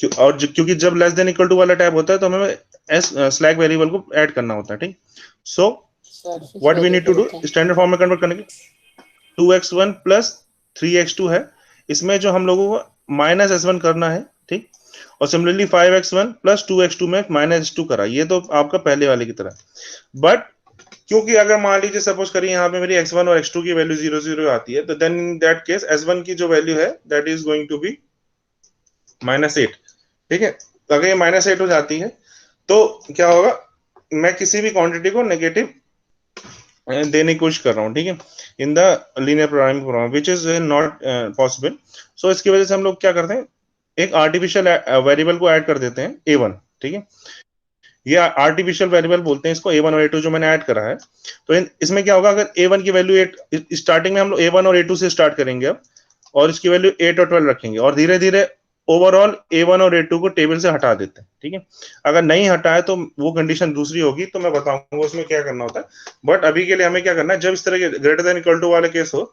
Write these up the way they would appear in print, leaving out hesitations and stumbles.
क्योंकि जब less than equal to वाला टाइप होता है तो हमें एस स्लैक वेरिएबल को ऐड करना होता है, ठीक। So what we need to do, standard form में कन्वर्ट करने के 2x1 प्लस 3x2 है, इसमें जो हम लोगों को माइनस s1 करना है, ठीक। और सिमिलरली 5x1 प्लस 2x2 में माइनस s2 करा, ये तो आपका पहले वाले की तरह। बट क्योंकि अगर मान लीजिए सपोज करिए यहाँ पे मेरी x1 और x2 की वैल्यू 0 0 आती है, तो then in that case s1 की जो वैल्यू है that is going to be -8, ठीक है। अगर ये -8 हो जाती है तो क्या होगा, मैं किसी भी क्वांटिटी को नेगेटिव देने की कोशिश कर रहा हूँ, ठीक है, in the linear programming program which is not possible. So इसकी वजह से हम लोग क्या करते हैं, एक आर्टिफिशियल वेरिएबल को ऐड कर देते हैं a1, ठीक है। ये आर्टिफिशियल वेरिएबल बोलते हैं इसको, a1 और a2 जो मैंने ऐड करा है। तो इसमें क्या होगा, अगर a1 की वैल्यू 8, स्टार्टिंग में हम लोग a1 और a2 से स्टार्ट करेंगे अब, और इसकी वैल्यू 8 और 12 रखेंगे, और धीरे धीरे ओवरऑल a1 और a2 को टेबल से हटा देते हैं, ठीक है। अगर नहीं हटाए तो वो कंडीशन दूसरी होगी, तो मैं बताऊंगा उसमें क्या करना होता है। बट अभी के लिए हमें क्या करना है, जब इस तरह के ग्रेटर देन इक्वल टू वाले केस हो,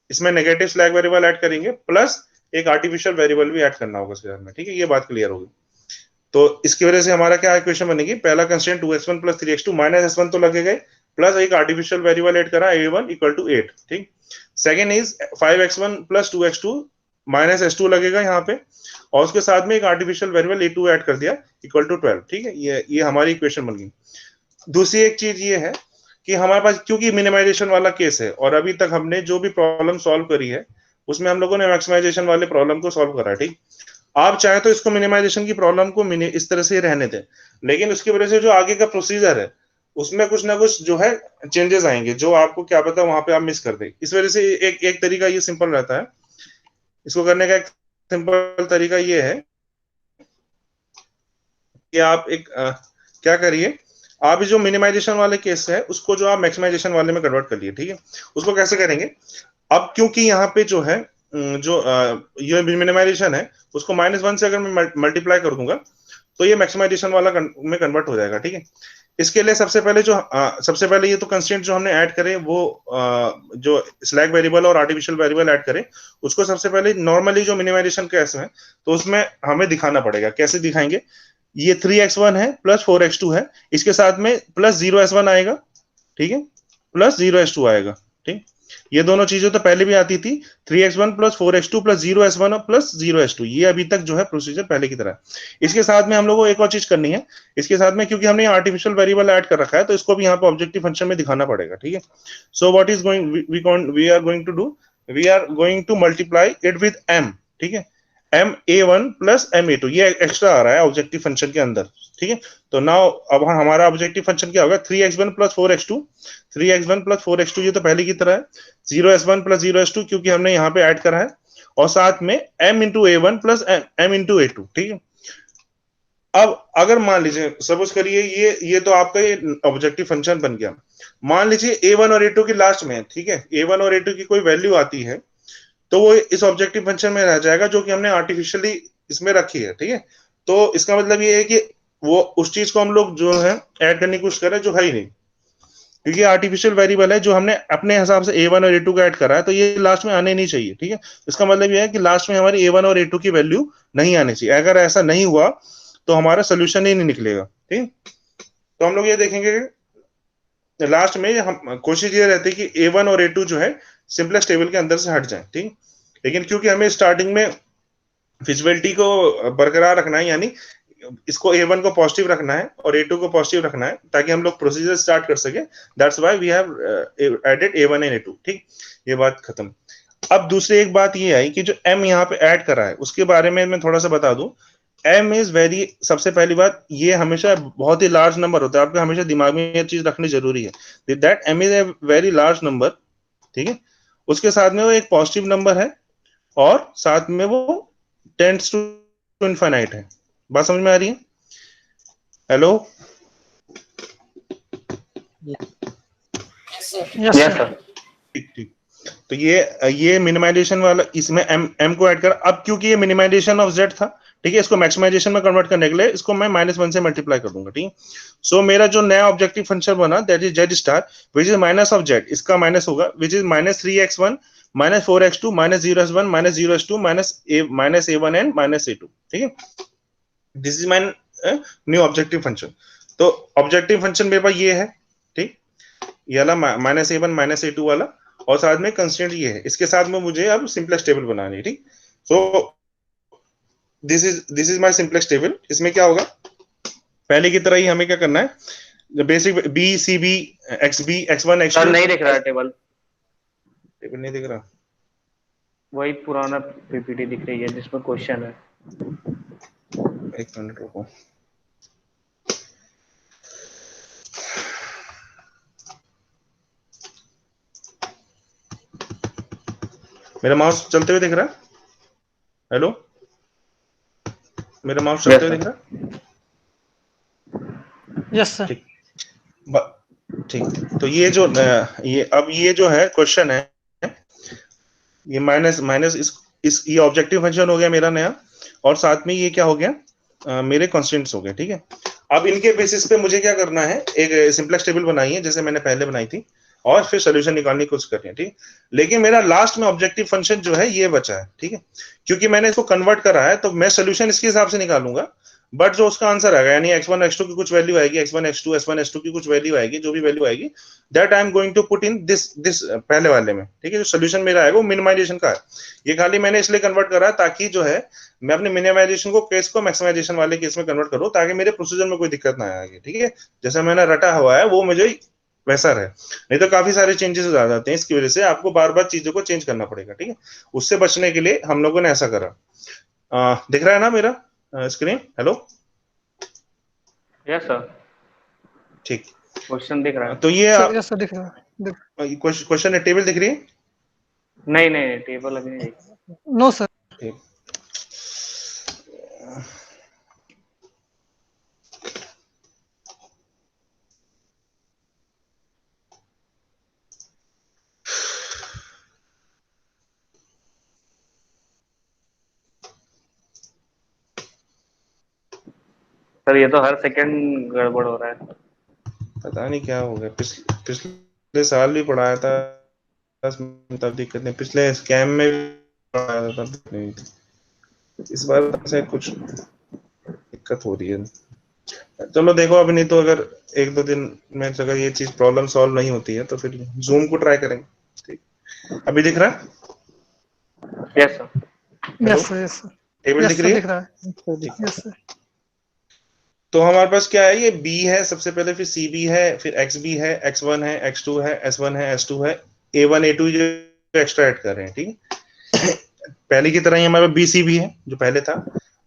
इसमें नेगेटिव स्लैक वेरिएबल ऐड करेंगे, प्लस एक आर्टिफिशियल वेरिएबल भी ऐड करना होगा इसके में, ठीक है। ये बात क्लियर होगी। तो इसकी वजह से हमारा क्या इक्वेशन बनेगी, पहला constraint 2x1 plus 3x2 minus s1 तो लगेगा, प्लस एक आर्टिफिशियल वेरिएबल ऐड करा a1 इक्वल टू 8, ठीक। Second is 5x1 plus 2x2 minus s2 लगेगा यहाँ पे, और उसके साथ में एक आर्टिफिशियल वेरिएबल a2 ऐड कर दिया इक्वल टू 12, ठीक है। ये हमारी इक्वेशन बन गई। दूसरी एक चीज ये है कि हमारे पास क्योंकि मिनिमाइजेशन वाला केस है, और अभी तक हमने जो भी प्रॉब्लम सॉल्व करी है उसमें हम लोगों ने मैक्सिमाइजेशन वाले प्रॉब्लम को सॉल्व करा, ठीक। आप चाहे तो इसको मिनिमाइजेशन की प्रॉब्लम को इस तरह से रहने दें, लेकिन उसकी वजह से जो आगे का प्रोसीजर है उसमें कुछ ना कुछ जो है चेंजेस आएंगे, जो आपको क्या पता वहां पे आप मिस कर दें। इस वजह से एक तरीका ये सिंपल रहता है, इसको करने का एक सिंपल तरीका ये है कि आप क्या करिए, आप जो मिनिमाइजेशन वाले केस है उसको जो आप मैक्सिमाइजेशन वाले में कन्वर्ट कर लिए, ठीक है। उसको कैसे करेंगे, अब क्योंकि यहाँ पे जो है जो ये मिनिमाइजेशन है उसको -1 से अगर मैं मल्टीप्लाई कर दूंगा तो ये मैक्सिमाइजेशन वाला में कन्वर्ट हो जाएगा, ठीक है। इसके लिए सबसे पहले ये तो कंस्ट्रेंट जो हमने ऐड करे वो जो स्लैक वेरिएबल और आर्टिफिशियल वेरिएबल ऐड करे, उसको सबसे पहले नॉर्मली जो मिनिमाइजेशन केस है तो उसमें हमें दिखाना पड़ेगा। कैसे दिखाएंगे, ये 3x1 है प्लस 4x2 है, इसके साथ में प्लस 0s1 आएगा, ठीक है, प्लस 0s2 आएगा, ठीक। ये दोनों चीजें तो पहले भी आती थी, 3x1 plus 4x2 plus 0s1 और प्लस 0s2, ये अभी तक जो है प्रोसीजर पहले की तरह। इसके साथ में हम लोग को एक और चीज करनी है, इसके साथ में क्योंकि हमने आर्टिफिशियल वेरिएबल ऐड कर रखा है तो इसको भी यहाँ पे ऑब्जेक्टिव फंक्शन में दिखाना पड़ेगा, ठीक है। So what is going we are going to do, we are going to multiply it with m, ठीक है, ma1 प्लस ma2, ये एक्स्ट्रा आ रहा है ऑब्जेक्टिव फंक्शन के अंदर, ठीक है। तो नाउ अब हमारा ऑब्जेक्टिव फंक्शन क्या होगा, 3x1 plus 4x2, 3x1 plus 4x2 ये तो पहले की तरह है, 0s1 प्लस 0s2 क्योंकि हमने यहाँ पे ऐड करा है, और साथ में m into a1 plus m into a2, ठीक है। अब अगर मान लीजिए सपोज करिए ये तो आपका ये ऑब्जेक्टिव फंक्शन बन गया, मान लीजिए a1 और a2 की लास्ट में, ठीक है, a1 और a2 की कोई वैल्यू आती है तो वो इस ऑब्जेक्टिव फंक्शन में रह जाएगा जो कि हमने आर्टिफिशियली इसमें रखी है, ठीक है। तो इसका मतलब ये है कि वो उस चीज को हम लोग जो है ऐड करने की कोशिश कर रहे हैं जो है ही नहीं, क्योंकि आर्टिफिशियल वेरिएबल है जो हमने अपने हिसाब से a1 और a2 का ऐड करा है, तो ये लास्ट में आने नहीं चाहिए, ठीक है। इसका मतलब ये है कि लास्ट में हमारी a1 और a2 की वैल्यू नहीं आनी चाहिए। अगर ऐसा नहीं हुआ तो हमारा सोल्यूशन ही नहीं निकलेगा, ठीक। तो हम लोग ये देखेंगे लास्ट में हम कोशिश ये रहती है कि a1 और a2 जो है सिंपलेस्ट टेबल के अंदर से हट जाए, ठीक। लेकिन क्योंकि हमें स्टार्टिंग में फिजिबिलिटी को बरकरार रखना है, यानी इसको a1 को पॉजिटिव रखना है और a2 को पॉजिटिव रखना है ताकि हम लोग प्रोसीजर स्टार्ट कर सके, that's why we have added a1 and a2, ठीक। ये बात खत्म। अब दूसरी एक बात ये आई कि जो m यहाँ पे ऐड करा है उसके बारे में मैं थोड़ा सा बता दूं। m इज वेरी, सबसे पहली बात ये हमेशा बहुत ही लार्ज नंबर होता है, आपको हमेशा दिमाग में ये चीज रखनी जरूरी है that m is a very large number, ठीक है। उसके साथ में वो एक पॉजिटिव नंबर है और साथ में वो टेंड्स टू इनफाइनाइट है। बात समझ में आ रही है? Hello, yes sir. ठीक ठीक। तो ये मिनिमाइजेशन वाला, इसमें m को ऐड कर, अब क्योंकि ये मिनिमाइजेशन ऑफ z था, ठीक है, इसको मैक्सिमाइजेशन में कन्वर्ट करने के लिए इसको मैं -1 से मल्टीप्लाई कर दूंगा, ठीक। सो मेरा जो नया ऑब्जेक्टिव फंक्शन बना that is z star which is minus of z, इसका माइनस होगा which is -3x1 -4x2 -0s1 -0s2 -a1 and -a2, ठीक है। This is my new objective function. तो ऑब्जेक्टिव फंक्शन मेरे पास ये है, ठीक, ये वाला -a1 -a2 वाला, और साथ में कंस्ट्रेंट ये है। इसके साथ में मुझे अब सिंपलेक्स टेबल बनानी है, ठीक। So this is my simplex table. इसमें क्या होगा, पहले की तरह ही हमें क्या करना है, basic B C B X B X one X sir two. नहीं दिख रहा टेबल, टेबल नहीं दिख रहा? वही पुराना पीपीटी दिख रही है जिसमें क्वेश्चन है। एक मिनट रुको। मेरा माउस चलते हुए दिख रहा है? हेलो, मेरा माउस यस चलते हुए सर। दिख रहा यस सर। है? ठीक, ठीक। तो ये जो ये अब ये जो है क्वेश्चन है, ये माइनस माइनस इस ये ऑब्जेक्टिव फंक्शन हो गया मेरा नया, और साथ में ये क्या हो गया, मेरे कॉन्स्टेंट्स हो गए, ठीक है। अब इनके बेसिस पे मुझे क्या करना है, एक सिंपलेक्स टेबल बनाई है जैसे मैंने पहले बनाई थी, और फिर सोल्यूशन निकालने की कोशिश करनी है, ठीक। लेकिन मेरा लास्ट में ऑब्जेक्टिव फंक्शन जो है ये बचा है, ठीक है, क्योंकि मैंने इसको कन्वर्ट करा है, तो मैं सोल्यूशन इसके हिसाब से निकालूंगा। बट जो उसका आंसर आएगा, यानी x1 x2 की कुछ वैल्यू आएगी, x1 x2 s1 s2 की कुछ वैल्यू आएगी, जो भी वैल्यू आएगी, that I am going to put in this this पहले वाले में, ठीक है। जो सोल्यूशन मेरा आएगा वो मिनिमाइजेशन का है। ये खाली मैंने इसलिए कन्वर्ट करा ताकि जो है मैं अपने मिनिमाइजेशन को केस को मैक्सिमाइजेशन वाले केस में कन्वर्ट करूं, ताकि मेरे प्रोसीजर में कोई दिक्कत ना आए, ठीक है। जैसा मैंने रटा हुआ है वो मुझे वैसा रहे, नहीं तो काफी सारे चेंजेस आ जाते हैं, इसकी वजह से आपको बार बार चीजों को चेंज करना पड़ेगा, ठीक है। उससे बचने के लिए हम लोगों ने ऐसा करा। दिख रहा है ना मेरा स्क्रीन? हेलो, यस सर, ठीक। क्वेश्चन दिख रहा है। तो ये सर यस सर दिख रहा है। क्वेश्चन है, टेबल दिख रही है? नहीं नहीं, टेबल अभी नहीं दिख रहा। No sir. ठीक। सर ये तो हर सेकंड गड़बड़ हो रहा है। पता नहीं क्या हो गया, पिछले साल भी पढ़ाया था, तब दिक्कत नहीं, पिछले स्कैम में भी पढ़ाया था तब दिक्कत नहीं थी, इस बार से कुछ दिक्कत हो रही है। चलो देखो, अभी नहीं तो अगर एक दो दिन में अगर ये चीज प्रॉब्लम सॉल्व नहीं होती है तो फिर जूम को ट्राई करेंगे, ठीक। अभी दिख रहा है? Yes sir. Hello, yes sir. Yes sir. Table yes दिख सर रही है? दिख रहा है। ठीक। Yes sir. तो हमारे पास क्या है, ये b है सबसे पहले, फिर cb है, फिर xb है, x1 है, x2 है, s1 है, s2 है, a1 a2 जो एक्स्ट्रा ऐड कर रहे हैं, ठीक है। पहले की तरह ही हमारे पास bcb है जो पहले था,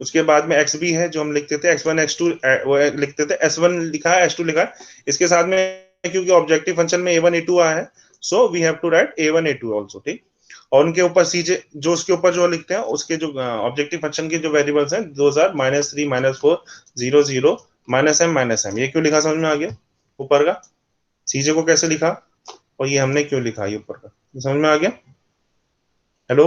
उसके बाद में xb है जो हम लिखते थे x1 x2 वो लिखते थे, s1 लिखा है, s2 लिखा है, इसके साथ में क्योंकि ऑब्जेक्टिव फंक्शन में a1 a2 आया है, so we have to write a1 a2 also, ठीक। और उनके ऊपर सीजे जो उसके ऊपर जो लिखते हैं, उसके जो ऑब्जेक्टिव फंक्शन के जो वेरिएबल्स हैं, दोज आर -3 -4 0 0 -m। ये क्यों लिखा, समझ में आ गया ऊपर का? सीजे को कैसे लिखा, और ये हमने क्यों लिखा ये ऊपर का, समझ में आ गया? हेलो,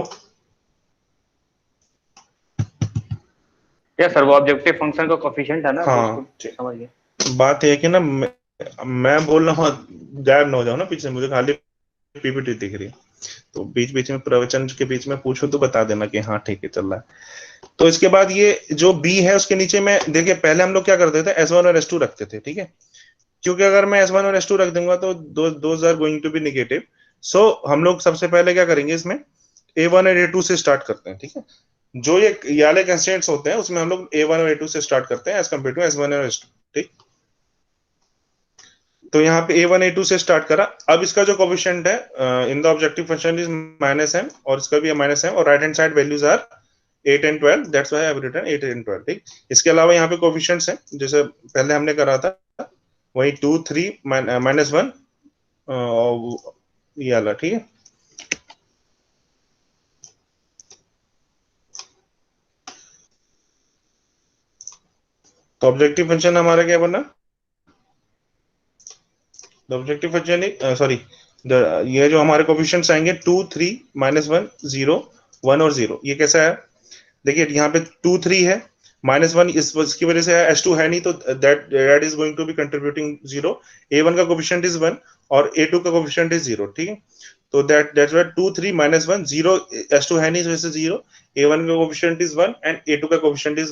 यस सर, वो ऑब्जेक्टिव फंक्शन का कोफिशिएंट है ना, तो उसको हाँ, समझ गए। बात है कि ना मैं बोल रहा हूँ, गायब ना हो जाओ ना पीछे, मुझे खाली पीपीटी दिख रही है, तो बीच बीच में प्रवचन के बीच में पूछो तो बता देना कि हाँ ठीक है चल रहा है। तो इसके बाद ये जो बी है उसके नीचे में देखिए, पहले हम लोग क्या करते थे, S1 और S2 रखते थे, ठीक है, क्योंकि अगर मैं S1 और S2 रख दूंगा तो those are going to be negative. So हम लोग सबसे पहले क्या करेंगे, इसमें A1 और A2 से स्टार्ट करते हैं, ठीक है। जो ये वाले कंस्ट्रेंट्स होते हैं उसमें हम लोग A1 और A2 से स्टार्ट करते हैं एज कम्पेयर टू S1 और S2, ठीक। तो यहाँ पे A1 A2 से स्टार्ट करा। अब इसका जो कोफिशिएंट है in the objective function is -m, और इसका भी -m, और right hand side values are 8 and 12, that's why I have written 8 and 12, ठीक। इसके अलावा यहाँ पे कोफिशिएंट्स हैं जैसे पहले हमने करा था, वही 2 3 -1 ये वाला, ठीक है। तो ऑब्जेक्टिव फंक्शन हमारा क्या बना, द ऑब्जेक्टिव फंक्शन सॉरी, ये जो हमारे कोफिशिएंट्स आएंगे 2 3 -1 0 1 और 0, ये कैसा है, देखिए यहाँ पे 2 3 है, -1 इसकी वजह से है, S2 है नहीं, तो that is going to be contributing 0, A1 का कोफिशिएंट इज 1 और A2 का कोफिशिएंट इज 0, ठीक है। तो दैट्स व्हाई 2 3 माइनस 1 0, S2 है नहीं, जैसे 0, A1 का कोएफिशिएंट इज 1 एंड A2 का कोएफिशिएंट इज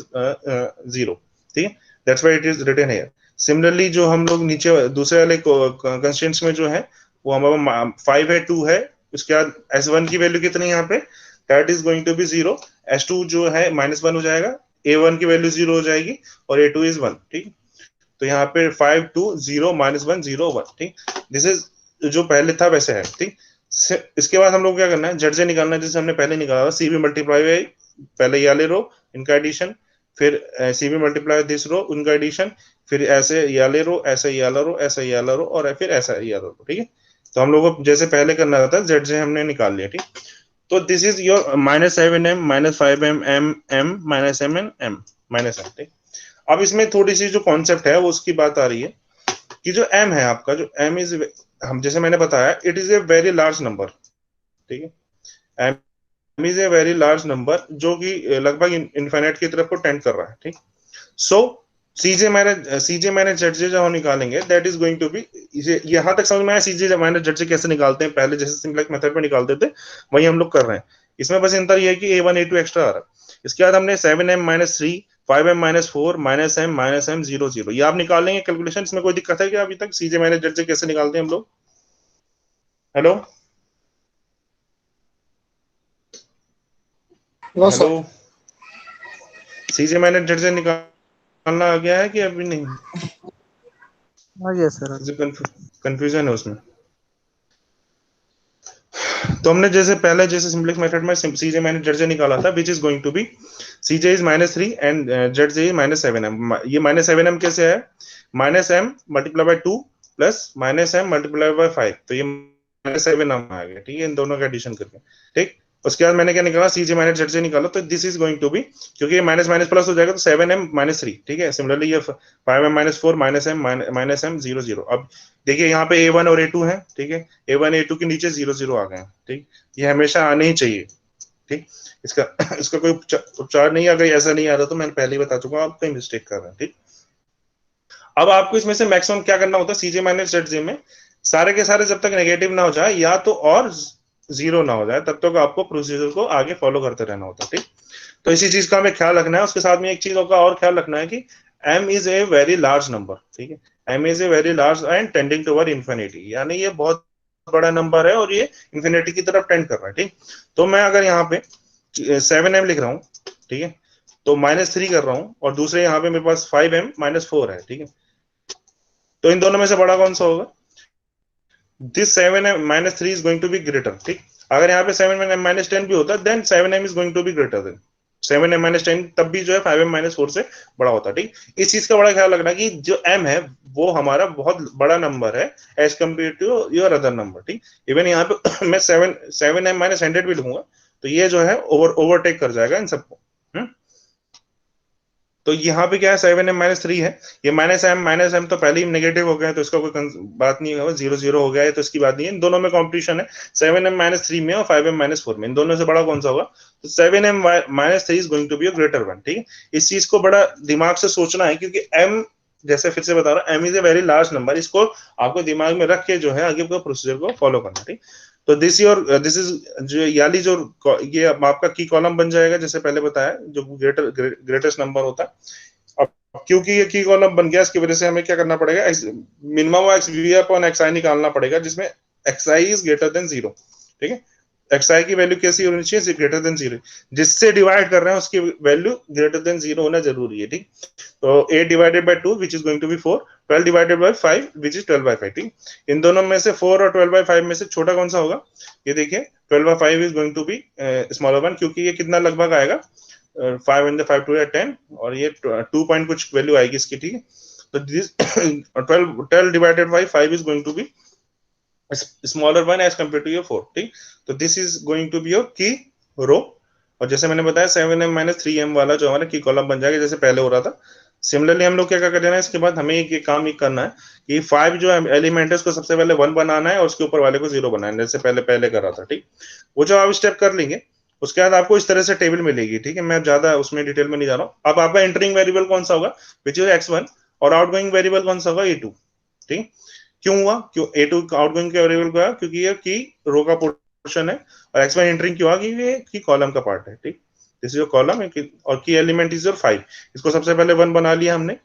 0, ठीक है, that's why it is written here. Similarly जो हम लोग नीचे दूसरे वाले कंस्ट्रेंट्स में जो है वो हमारा 5 है, 2 है, उसके बाद S1 की वैल्यू कितनी है यहाँ पे, that is going to be 0, S2 जो है -1 हो जाएगा, A1 की वैल्यू 0 हो जाएगी और A2 इज 1, ठीक। तो यहाँ पे 5 2 0 -1 0 1, ठीक। दिस इज जो पहले था वैसे है, ठीक। इसके बाद हम लोग क्या करना है, जेड निकालना है, जैसे हमने पहले निकाला था, सीबी मल्टीप्लाई बाई पहले ये वाले रो इनका एडिशन, फिर सीबी मल्टीप्लाई दिस रो उनका एडिशन, फिर ऐसे ये वाले रो, ऐसे ये वाला रो, ऐसे ये वाला रो और फिर ऐसा ये वाला रो, ठीक है। तो हम लोग को जैसे पहले करना था, जेड से हमने निकाल लिया, ठीक। तो this is your -7m -5m m -m and m -m, ठीक। अब इसमें थोड़ी सी जो कॉन्सेप्ट है वो उसकी बात आ रही है कि जो m है आपका, जो m इज, हम जैसे मैंने बताया, it is a very large number, ठीक है। m is a very large number जो कि लगभग इनफाइनाइट की तरफ को टेंड कर रहा है, ठीक। सो सीजे माइनस जेड जब हम निकालेंगे, that is going to be, यहां तक समझ में आया सीजे माइनस जेड कैसे निकालते हैं, पहले जैसे सिंपलेक्स मेथड में निकालते थे वही हम लोग कर रहे हैं। इसमें बस अंतर ये है कि A1 A2 एक्स्ट्रा आ रहा है। इसके बाद हमने 7m-3 5m -4 -m 0 0, ये आप निकाल लेंगे कैलकुलेशन, इसमें कोई दिक्कत है क्या अभी तक? सीजे माइनस जेड कैसे निकालते हैं हम लोग? Hello no hello, sir. C j minus z निकालना आ गया है कि अभी नहीं? हाँ जी सर। कंफ्यूजन है उसमें। तो हमने जैसे पहले जैसे सिंपलेक्स मेथड में सीजे माइनस जेड निकाला था, which is going to be C J is -3 and Z is -7m। ये -7m कैसे है? -m multiply by 2 plus -m multiply by 5, तो ये -7m आ गया, ठीक है, इन दोनों का एडिशन करके, ठीक। उसके बाद मैंने क्या निकाला, सीजे माइनस जेड से निकाला, तो this is going to be, क्योंकि ये माइनस माइनस प्लस हो जाएगा, तो 7m -3, ठीक है। सिमिलरली ये 5m -4 -m 0 0। अब देखिए यहाँ पे A1 और A2 है, ठीक है, A1 A2 के नीचे 0 0 आ गए, ठीक। ये हमेशा आने ही चाहिए, ठीक। इसका इसका कोई उपचार नहीं है, अगर ऐसा नहीं आ रहा तो मैं पहले ही बता चुका हूँ, आप कहीं मिस्टेक कर रहे हैं, ठीक। अब आपको इसमें से मैक्सिमम क्या करना होता है, सीजे माइनस जेड में सारे के सारे जब तक नेगेटिव ना हो जाए या तो और जीरो ना हो जाए, तब तक आपको प्रोसीजर को आगे फॉलो करते रहना होता है, ठीक। तो इसी चीज का हमें ख्याल रखना है। उसके साथ में एक चीज का और ख्याल रखना है कि m is a very large number, ठीक है। m is a very large and tending toward infinity, यानी ये बहुत बड़ा नंबर है और ये इन्फिनिटी की तरफ टेंड कर रहा है, ठीक। तो मैं अगर यहाँ पे 7m लिख रहा हूँ, ठीक है, तो -3 कर रहा हूँ, और दूसरे यहाँ पे मेरे पास 5m -4 है, ठीक है। तो इन दोनों में से बड़ा कौन सा होगा? This 7m -3 is going to be greater, ठीक। अगर यहाँ पे 7m -10 भी होता then 7m is going to be greater than 7m -10, तब भी जो है 5m -4 से बड़ा होता है, ठीक। इस चीज का बड़ा ख्याल रखना कि जो m है वो हमारा बहुत बड़ा नंबर है as compare to your other number, ठीक। इवन यहाँ पे मैं 7m -100 भी लिखूंगा तो ये जो है ओवरटेक कर जाएगा इन सबको। तो यहाँ पे क्या है, 7m -3 है, ये -m तो पहले ही नेगेटिव हो गया, तो इसका कोई बात नहीं होगा, 0 0 हो गया है तो इसकी बात नहीं है। इन दोनों में कंपटीशन है 7m -3 में और 5m -4 में, इन दोनों से बड़ा कौन सा होगा? तो 7m -3 is going to be a greater one, ठीक है। इस चीज को बड़ा दिमाग से सोचना है, क्योंकि m, जैसे फिर से बता रहा हूँ, m is a very large number, इसको आपको दिमाग में रख के जो है आगे का प्रोसीजर को फॉलो करना, ठीक। तो दिस इज जो याली जो ये आपका की कॉलम बन जाएगा, जैसे पहले बताया, जो ग्रेटेस्ट नंबर होता है। अब क्योंकि ये की कॉलम बन गया, इसकी वजह से हमें क्या करना पड़ेगा, minimum x v upon x i निकालना पड़ेगा, जिसमें x i is greater than 0, ठीक है। एक्स आई की वैल्यू कैसी होनी चाहिए? ग्रेटर देन 0, जिससे डिवाइड कर रहे हैं उसकी वैल्यू ग्रेटर देन 0 होना जरूरी है, ठीक। तो 8 divided by 2 which is going to be 4, 12 divided by 5 which is 12 by 5, ठीक। इन दोनों में से 4 और 12 बाय 5 में से छोटा कौन सा होगा? ये देखिए 12 by 5 is going to be smaller one, क्योंकि ये कितना लगभग आएगा 5 इन द 5 टू 10, और ये 2 पॉइंट कुछ वैल्यू आएगी इसकी, ठीक है। तो this 12 divided by 5 is going to be smaller one as compare to your 4, ठीक। तो this is going to be your key row, और जैसे मैंने बताया 7m -3m वाला जो हमारा की कॉलम बन जाएगा, जैसे पहले हो रहा था। सिमिलरली हम लोग क्या कर देना है, इसके बाद हमें एक काम ही करना है कि 5 जो एलिमेंट है उसको सबसे पहले 1 बनाना है और उसके ऊपर वाले को 0 बनाना है, जैसे पहले पहले कर रहा था, ठीक। वो जो आप स्टेप कर लेंगे उसके बाद आपको इस तरह से टेबल मिलेगी, ठीक है। मैं ज्यादा उसमें डिटेल में नहीं जा रहा हूँ। अब आपका एंटरिंग वेरिएबल कौन सा होगा? विच इज x1, और आउटगोइंग वेरिएबल कौन सा होगा? A2, ठीक। क्यों हुआ, क्यों A2 आउटगोइंग के वेरिएबल का, क्योंकि ये की रो का पोर्शन है, और X1 एंटरिंग क्यों आ गई, ये की कॉलम का पार्ट है, ठीक। दिस इज योर कॉलम, और की एलिमेंट इज योर 5। इसको सबसे पहले 1 बना लिया हमने।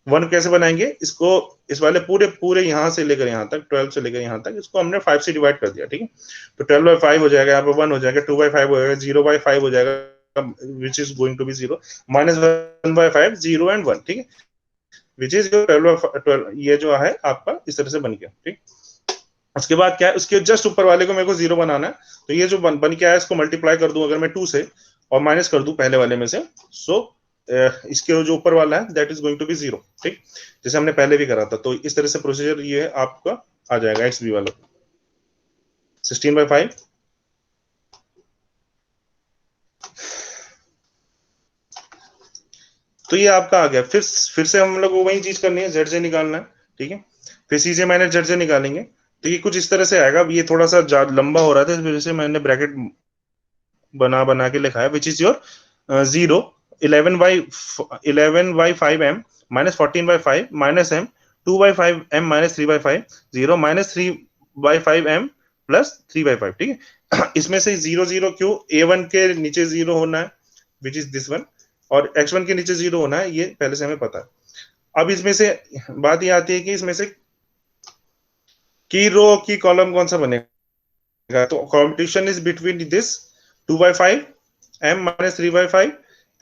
1 कैसे बनाएंगे इसको, इस वाले पूरे पूरे यहां से लेकर यहां तक 12 से लेकर यहां तक इसको हमने 5 से डिवाइड कर दिया, ठीक है। तो 12/5 हो जाएगा, यहाँ पे 1 हो जाएगा, 2/5 हो जाएगा, 0/5 हो जाएगा, which is going to be 0, -1/5 0 and 1, ठीक है, which is your 12, ये जो है आपका इस तरह से बन गया, ठीक। उसके बाद क्या है, उसके जस्ट ऊपर वाले को मेरे को 0 बनाना है, तो ये जो बन के आया इसको मल्टीप्लाई कर दूं अगर मैं 2 से और माइनस कर दूं पहले वाले में से, सो इसके जो ऊपर वाला है that is going to be 0, ठीक, जैसे हमने पहले भी करा था। तो इस तरह से प्रोसीजर ये है आपका आ जाएगा एक्स बी वाला 16/5। तो ये आपका आ गया। फिर से हम लोग को वही चीज करनी है, जेड से निकालना है, ठीक है। फिर सीजे माइनस जेड से निकालेंगे, तो ये कुछ इस तरह से आएगा। ये थोड़ा सा लंबा हो रहा था, इस वजह से मैंने ब्रैकेट बना के लिखा है, which is your 0 11/5m -14/5 -m 2/5m -3/5 0 -3/5m +3/5, ठीक है। इसमें से 0 0 क्यों, A1 के नीचे 0 होना है, विच इज दिस वन, और X1 के नीचे 0 होना है, ये पहले से हमें पता है। अब इसमें से बात ये आती है कि इसमें से की रो की कॉलम कौन सा बनेगा, तो competition is between this 2/5 m -3/5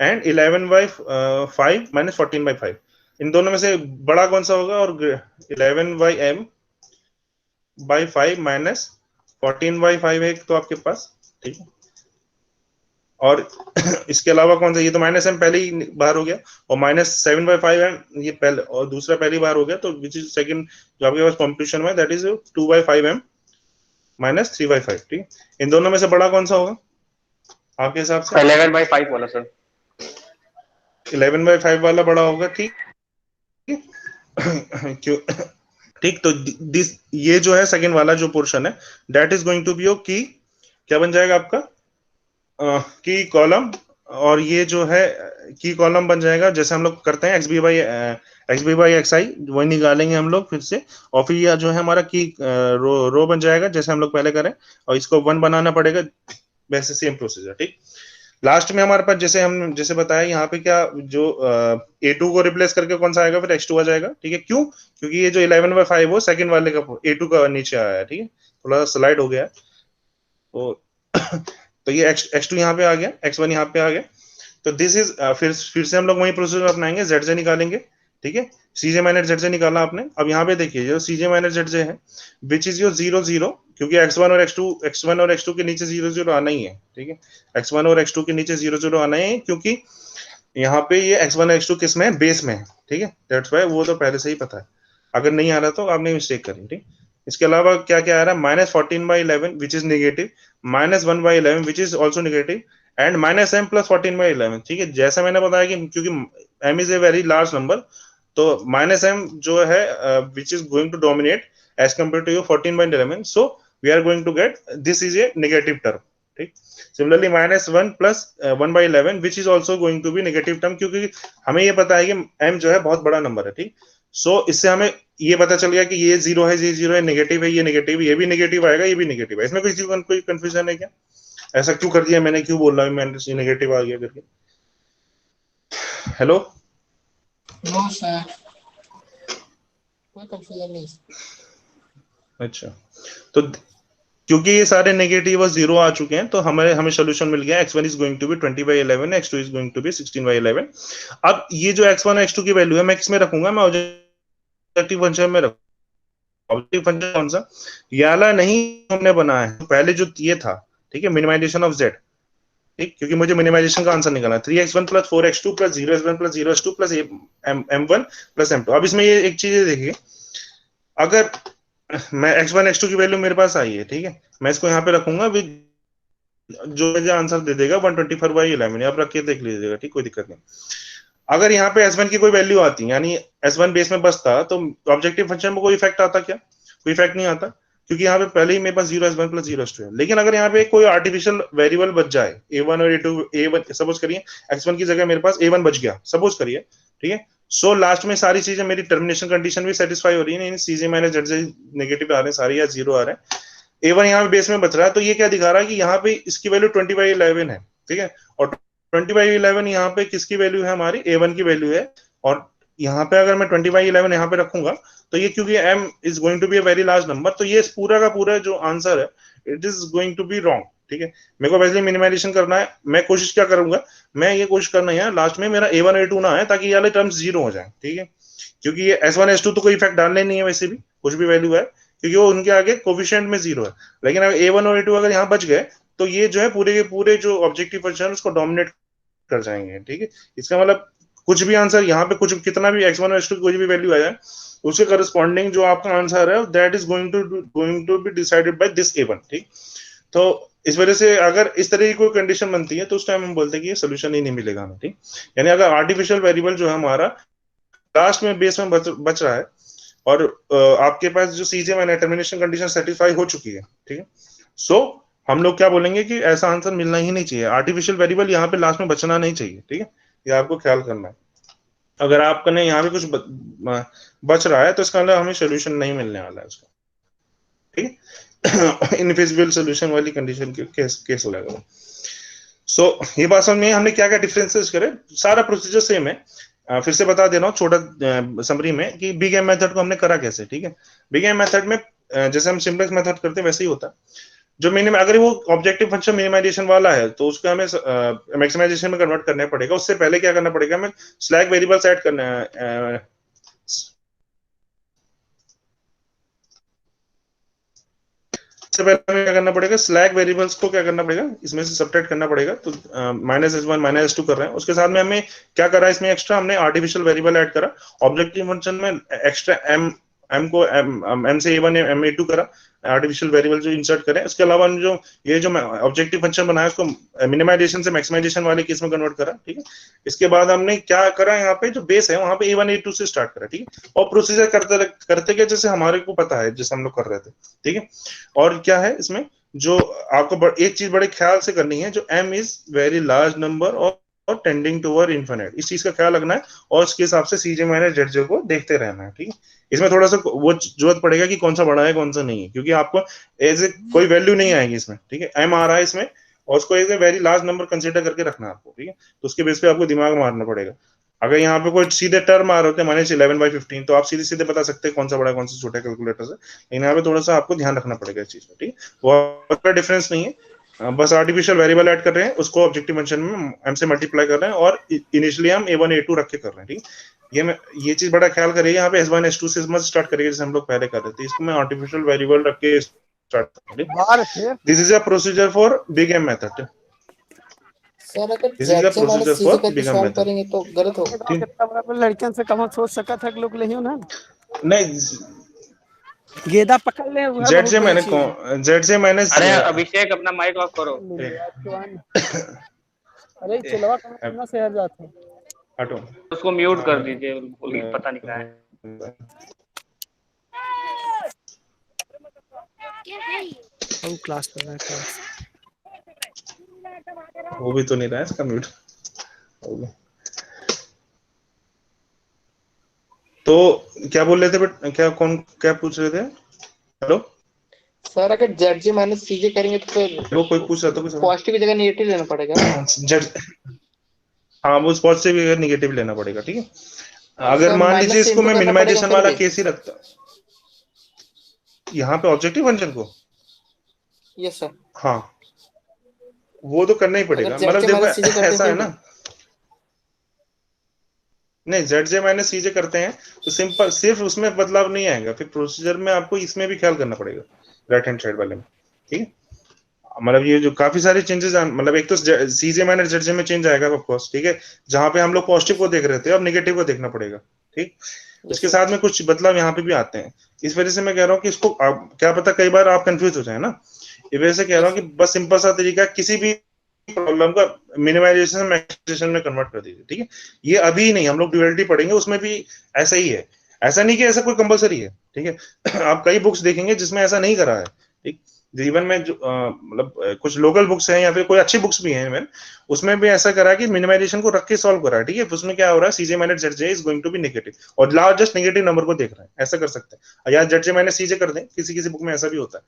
and 11/5 -14/5। इन दोनों में से बड़ा कौन सा होगा, और 11/m/5 -14/5 है तो आपके पास, ठीक है। और इसके अलावा कौन सा, ये तो -m पहले ही बाहर हो गया, और -7/5m ये पहले, और दूसरा पहले ही बाहर हो गया, तो विच इज सेकंड जो आपके पास कॉम्पिटिशन में, दैट इज 2/5m -3/5, ठीक। इन दोनों में से बड़ा कौन सा होगा आपके हिसाब से? 11/5 वाला सर। 11/5 वाला बड़ा होगा, ठीक। क्यों, ठीक। तो दिस ये जो है सेकंड वाला जो पोर्शन है, that is going to be your key, क्या बन जाएगा आपका की कॉलम, और ये जो है की कॉलम बन जाएगा जैसे हम लोग करते हैं XB/XI, वही निकालेंगे हम लोग फिर से, और फिर यह जो है हमारा की रो बन जाएगा जैसे हम लोग पहले करें, और इसको 1 बनाना पड़ेगा, वैसे सेम प्रोसीजर, ठीक। लास्ट में हमारे पास जैसे बताया यहाँ पे क्या, जो A2 को रिप्लेस करके कौन सा आएगा, फिर X2 आ जाएगा, ठीक है। क्यों, क्योंकि ये जो 11/5 वो सेकंड वाले का A2 का नीचे आया है, ठीक है, थोड़ा स्लाइड हो गया है, तो ये X2 यहाँ पे आ गया, X1 यहाँ पे आ गया। तो दिस इज फिर से हम लोग वही प्रोसीजर अपनाएंगे, जेड से निकालेंगे, ठीक है। सीजे माइनस जेड से निकाला आपने। अब यहाँ पे देखिए जो सीजे माइनस जेड से है, विच इज योर 0 0, क्योंकि X1 और X2 के नीचे 0 0 आना ही है, ठीक है। X1 और X2 के नीचे 0 0 आना है, क्योंकि यहाँ पे ये X1 और X2 किस में है, बेस में है, ठीक है। दैट्स वाई, वो तो पहले से ही पता है, अगर नहीं आ रहा तो आपने मिस्टेक करी, ठीक। इसके अलावा क्या क्या आ रहा है, -14/11 which is negative, -1/11 which is also negative, and -m +14/11, ठीक है। जैसा मैंने बताया कि क्योंकि m is a very large number, तो -m जो है which is going to dominate as compare to your 14/11, so we are going to get this is a negative term, ठीक। Similarly -1 + 1/11 which is also going to be negative term, क्योंकि हमें ये पता है कि m जो है बहुत बड़ा नंबर है, ठीक। सो इससे हमें ये पता चल गया कि ये 0 है, ये 0 है, नेगेटिव है, ये नेगेटिव, ये भी नेगेटिव आएगा, ये भी नेगेटिव है। इसमें कोई कंफ्यूजन है क्या, ऐसा क्यों कर दिया मैंने, क्यों बोल रहा हूँ मैंने नेगेटिव आ गया करके? हेलो, नो सर, कोई कंफ्यूजन नहीं। अच्छा, तो क्योंकि ये सारे नेगेटिव और 0 आ चुके हैं, तो हमें सोल्यूशन मिल गया। X1 is going to be 20/11, X2 is going to be 16/11। अब ये जो X1 और X2 की वैल्यू है मैं किसमें रखूंगा, मैं ऑब्जेक्टिव फंक्शन में रखूंगा। ऑब्जेक्टिव फंक्शन कौन सा, ये वाला नहीं हमने बनाया है, पहले जो ये था, ठीक है, मिनिमाइजेशन ऑफ z, ठीक, क्योंकि मुझे मिनिमाइजेशन का आंसर निकालना है, 3x1 + 4x2 + 0x1 + 0x2 + m1 + m2। अब इसमें ये एक चीज देखिए, अगर मैं x1 x2 की वैल्यू मेरे पास आई है, ठीक है, मैं इसको यहाँ पे रखूंगा, जो मुझे आंसर दे देगा 124/11, आप रख के देख लीजिएगा, ठीक, कोई दिक्कत नहीं। अगर यहाँ पे S1 की कोई वैल्यू आती, यानी S1 बेस में बसता, तो ऑब्जेक्टिव फंक्शन में कोई इफेक्ट आता क्या, कोई इफेक्ट नहीं आता, क्योंकि यहाँ पे पहले ही मेरे पास 0x1 + 0x2 है। लेकिन अगर यहाँ पे कोई आर्टिफिशियल वेरिएबल बच जाए, A1 और A2, A1 सपोज करिए, X1 की जगह मेरे पास A1 बच गया, सपोज करिए, ठीक है, सो लास्ट में सारी चीजें मेरी टर्मिनेशन कंडीशन भी सेटिस्फाई हो रही है, सीजे माइनस जेडजे नेगेटिव आ रहे हैं सारे या जीरो आ रहे हैं। A1 यहाँ पे बेस में बच रहा है, तो ये क्या दिखा रहा है कि यहाँ पे इसकी वैल्यू 20/11 है, ठीक है, और 20/11 यहाँ पे किसकी वैल्यू है, हमारी A1 की वैल्यू है। और यहाँ पे अगर मैं 20/11 यहाँ पे रखूंगा तो ये क्योंकि m is going to be a very large number, तो ये पूरा का पूरा जो आंसर है it is going to be wrong, ठीक है। मेरे को वैसे मिनिमाइजेशन करना है, मैं कोशिश क्या करूंगा, मैं ये कोशिश करना है लास्ट में मेरा A1 A2 ना है ताकि ये वाले टर्म्स जीरो हो जाए, ठीक है, क्योंकि ये S1 S2 तो कोई इफेक्ट डालने नहीं है वैसे भी, कुछ भी वैल्यू है, क्योंकि वो उनके आगे कोफिशिएंट में जीरो है। लेकिन अगर A1 और A2 अगर यहाँ बच गए तो ये जो है पूरे के पूरे जो ऑब्जेक्टिव फंक्शन उसको डोमिनेट कर जाएंगे, ठीक है। इसका मतलब कुछ भी आंसर यहाँ पे कुछ कितना भी x1 और x2 कोई भी वैल्यू आ जाए, उसके करस्पॉन्डिंग जो आपका आंसर है that is going to be decided by this A1, ठीक। तो इस वजह से अगर इस तरह की कोई कंडीशन बनती है तो उस टाइम हम बोलते हैं कि ये सोल्यूशन ही नहीं मिलेगा हमें, ठीक। यानी अगर आर्टिफिशियल वेरिएबल जो है हमारा लास्ट में बेस में बच रहा है और आपके पास जो सीजे माइनस टर्मिनेशन कंडीशन सेटिस्फाई हो चुकी है, ठीक है, सो हम लोग क्या बोलेंगे कि ऐसा आंसर मिलना ही नहीं चाहिए, आर्टिफिशियल वेरिएबल यहाँ पे लास्ट में बचना नहीं चाहिए, ठीक है, ये आपको ख्याल करना है। अगर आपने यहाँ पे कुछ बच रहा है तो इसका मतलब हमें सोल्यूशन नहीं मिलने वाला है उसका, ठीक है। इनफिजिबल सोल्यूशन वाली कंडीशन के केस हो जाएगा। सो ये बात समझ में हमने क्या क्या डिफरेंसेस करे, सारा प्रोसीजर सेम है। फिर से बता दे रहा हूँ छोटा समरी में कि बिग एम मेथड को हमने करा कैसे, ठीक है। बिग एम मेथड में जैसे हम सिंपलेक्स मेथड करते हैं वैसे ही होता है। जो मिनिमम अगर वो ऑब्जेक्टिव फंक्शन मिनिमाइजेशन वाला है तो उसको हमें मैक्सिमाइजेशन में कन्वर्ट करना पड़ेगा। उससे पहले क्या करना पड़ेगा, हमें स्लैक वेरिएबल सेट करना है, सबसे पहले हमें क्या करना पड़ेगा, स्लैक वेरिएबल्स को क्या करना पड़ेगा, इसमें से सबट्रैक्ट करना पड़ेगा। तो -s1 -s2 कर रहे हैं, उसके साथ में हमें क्या करा, इसमें एक्स्ट्रा हमने आर्टिफिशियल वेरिएबल ऐड करा। ऑब्जेक्टिव फंक्शन में एक्स्ट्रा m को m से A1 m A2 करा, आर्टिफिशियल वेरिएबल जो इंसर्ट करें। उसके अलावा जो ये जो ऑब्जेक्टिव फंक्शन बनाया उसको मिनिमाइजेशन से मैक्सिमाइजेशन वाले केस में कन्वर्ट करा, ठीक है। इसके बाद हमने क्या करा, यहाँ पे जो बेस है वहां पे A1 A2 से स्टार्ट करा, ठीक है। और प्रोसीजर करते करते गए जैसे हमारे को पता है, जैसे हम लोग कर रहे थे, ठीक है। और क्या है इसमें जो आपको एक चीज बड़े ख्याल से करनी है, जो m is very large number और टेंडिंग टूवर्ड इनफिनिट, इस चीज का ख्याल रखना है और उसके हिसाब से सीजे माइनस जेडजे को देखते रहना है, ठीक है। इसमें थोड़ा सा वो जरूरत पड़ेगा कि कौन सा बड़ा है कौन सा नहीं है, क्योंकि आपको एज ए कोई वैल्यू नहीं आएगी इसमें, ठीक है। m आ रहा है इसमें और उसको एक वेरी लार्ज नंबर कंसीडर करके रखना है आपको, ठीक है। तो उसके बेस पे आपको दिमाग मारना पड़ेगा। अगर यहाँ पे कोई सीधे टर्म आ रहे होते हैं -11/15 तो आप सीधे सीधे बता सकते हैं कौन सा बड़ा कौन सा छोटा कैलकुलेटर से, लेकिन यहाँ पे थोड़ा सा आपको ध्यान रखना पड़ेगा इस चीज का, ठीक है। वो डिफरेंस नहीं है, बस आर्टिफिशियल वेरिएबल ऐड कर रहे हैं, उसको ऑब्जेक्टिव फंक्शन में m से मल्टीप्लाई कर रहे हैं और इनिशियली हम A1 A2 रख के कर रहे हैं, ठीक है। ये चीज बड़ा ख्याल करिएगा, यहाँ पे S1 S2 से मत स्टार्ट करिएगा जैसे हम लोग पहले कर रहे थे, इसको मैं आर्टिफिशियल वेरिएबल रख के स्टार्ट करेंगे। This is a procedure for big M method. Sir अगर जेड माइनस सीजे करके सॉल्व करेंगे तो गलत होगा। कितना बराबर लड़कियों से कहाँ सोच सका था लोग नहीं ना, नहीं गेदा पकड़ ले हुआ जेड से मैंने जेड से माइनस, अरे अभिषेक अपना माइक ऑफ करो। अरे चिलवा कहाँ शहर जाते हटो, उसको म्यूट कर दीजिए, पता नहीं क्या है। हम क्लास कर रहे हैं, क्लास वो भी तो नहीं रहा है इसका म्यूट। तो क्या बोल रहे थे बट क्या पूछ रहे थे, हेलो सर अगर जेड माइनस सीजे करेंगे तो फिर वो कोई पूछ रहा था कुछ पॉजिटिव की जगह नेगेटिव लेना पड़ेगा जेड, हाँ वो पॉजिटिव की जगह नेगेटिव लेना पड़ेगा, ठीक है। अगर मान लीजिए इसको मैं मिनिमाइजेशन वाला केस ही रखता यहाँ पे ऑब्जेक्टिव फंक्शन को, यस सर, हाँ वो तो करना ही पड़ेगा। मतलब देखो ऐसा है ना, नहीं जेड जे माइनस सीजे करते हैं तो सिंपल सिर्फ उसमें बदलाव नहीं आएगा, फिर प्रोसीजर में आपको इसमें भी ख्याल करना पड़ेगा राइट हैंड साइड वाले में, ठीक है। मतलब ये जो काफी सारे चेंजेस, मतलब एक तो सीजे माइनस जेड जे में चेंज आएगा ऑफ कोर्स, ठीक है। जहां पे हम लोग पॉजिटिव को देख रहे थे अब नेगेटिव को देखना पड़ेगा, ठीक। इसके साथ में कुछ बदलाव यहाँ पे भी आते हैं। इस वजह से मैं कह रहा हूँ कि इसको क्या पता कई बार आप कंफ्यूज हो जाए ना, इस वजह से कह रहा हूँ कि बस सिंपल सा तरीका किसी भी प्रॉब्लम का मिनिमाइजेशन मैक्सिमाइजेशन में कन्वर्ट कर दीजिए, ठीक है। ये अभी नहीं, हम लोग ड्यूअलिटी पढ़ेंगे उसमें भी ऐसा ही है, ऐसा नहीं कि ऐसा कोई कंपलसरी है, ठीक है। आप कई बुक्स देखेंगे जिसमें ऐसा नहीं करा है, ठीक। जीवन में जो मतलब कुछ लोकल बुक्स हैं या फिर कोई अच्छी बुक्स भी हैं इवन, उसमें भी ऐसा करा कि मिनिमाइजेशन को रख के सॉल्व करा, ठीक है। उसमें क्या हो रहा है, c j minus z j is going to be negative, और लार्जेस्ट नेगेटिव नंबर को देख रहा है, ऐसा कर सकते हैं। या जेड जे माइनस सीजे कर दें, किसी किसी बुक में ऐसा भी होता है